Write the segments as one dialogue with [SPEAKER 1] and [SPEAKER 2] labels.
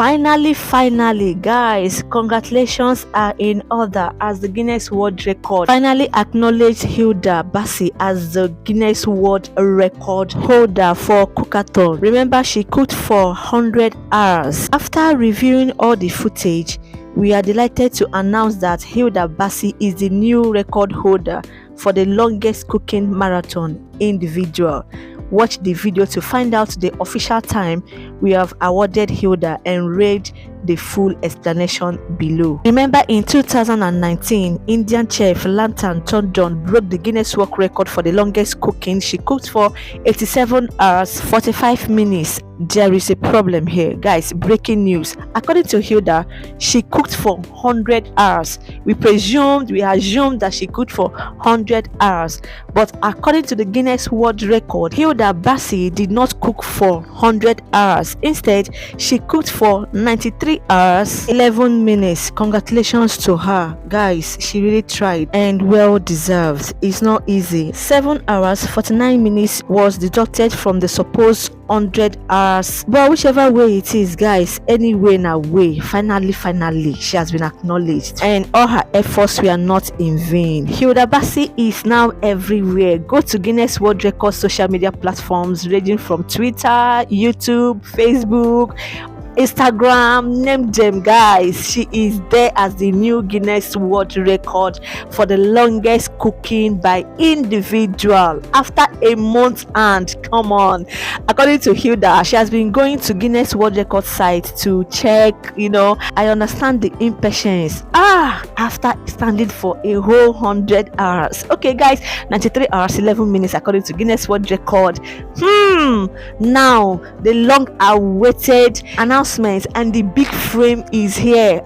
[SPEAKER 1] Finally, guys, congratulations are in order as the Guinness World Record finally acknowledged Hilda baci as the Guinness World Record holder for cookathon. Remember, she cooked for 100 hours. After reviewing all the footage, we are delighted to announce that Hilda baci is the new record holder for the longest cooking marathon individual. Watch the video to find out the official time we have awarded Hilda and read the full explanation below. Remember, in 2019, Indian chef Lantern Tondon broke the Guinness World Record for the longest cooking. She cooked for 87 hours 45 minutes. There is a problem here, guys. Breaking news. According to Hilda, she cooked for 100 hours. We assumed that she cooked for 100 hours, but according to the Guinness World Record, Hilda baci did not cook for 100 hours. Instead, she cooked for 93 hours 11 minutes. Congratulations to her, guys. She really tried and well deserved. It's not easy. 7 hours 49 minutes was deducted from the supposed 100 hours, but whichever way it is, guys, anyway na way, finally she has been acknowledged and all her efforts were not in vain. Hilda baci is now everywhere. Go to Guinness World Record social media platforms ranging from Twitter, YouTube, Facebook, Instagram, name them, guys. She is there as the new Guinness World Record for the longest cooking by individual after a month. And come on, according to Hilda, she has been going to Guinness World Record site to check. I understand the impatience after standing for a whole 100 hours. Okay, guys, 93 hours 11 minutes according to Guinness World Record. Now the long awaited announcement and the big frame is here.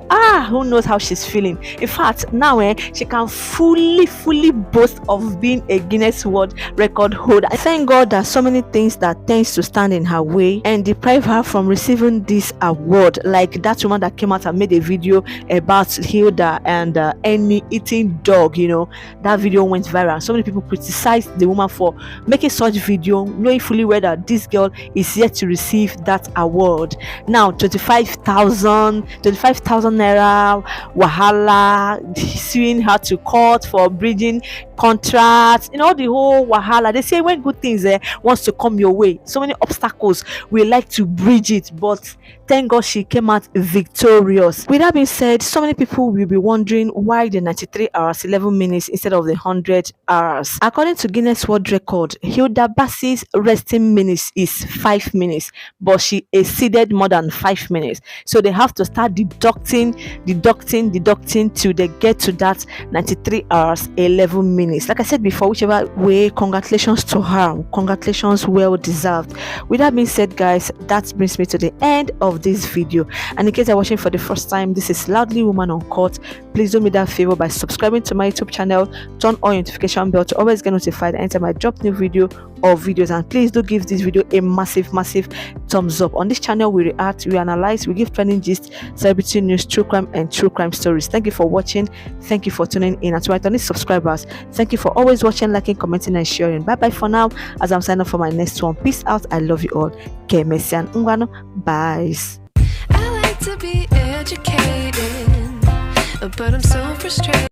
[SPEAKER 1] Who knows how she's feeling? In fact, now she can fully boast of being a Guinness World Record holder. I thank God that so many things that tends to stand in her way and deprive her from receiving this award, like that woman that came out and made a video about Hilda and any eating dog. That video went viral. So many people criticized the woman for making such video, knowing fully well that this girl is yet to receive that award. Now 25,000 naira wahala, suing her to court for breaching contracts, the whole wahala. They say when good things wants to come your way, so many obstacles, we like to bridge it, but thank God she came out victorious. With that being said, so many people will be wondering why the 93 hours 11 minutes instead of the 100 hours. According to Guinness World Record, Hilda baci's resting minutes is 5 minutes, but she exceeded more than 5 minutes, so they have to start deducting till they get to that 93 hours 11 minutes. Like I said before, whichever way, congratulations to her. Congratulations, well deserved. With that being said, guys, that brings me to the end of this video. And in case you're watching for the first time, this is Loudly Woman Uncut. Please do me that favor by subscribing to my YouTube channel, turn on your notification bell to always get notified anytime I drop new video or videos, and please do give this video a massive thumbs up. On this channel, we react, we analyze, we give trending gist, celebrity news, true crime and true crime stories. Thank you for watching, thank you for tuning in, and to my returning subscribers, thank you for always watching, liking, commenting and sharing. Bye bye for now as I'm signing up for my next one. Peace out, I love you all. Kemesian Ungwano, bye.
[SPEAKER 2] I like to be educated, but I'm so frustrated.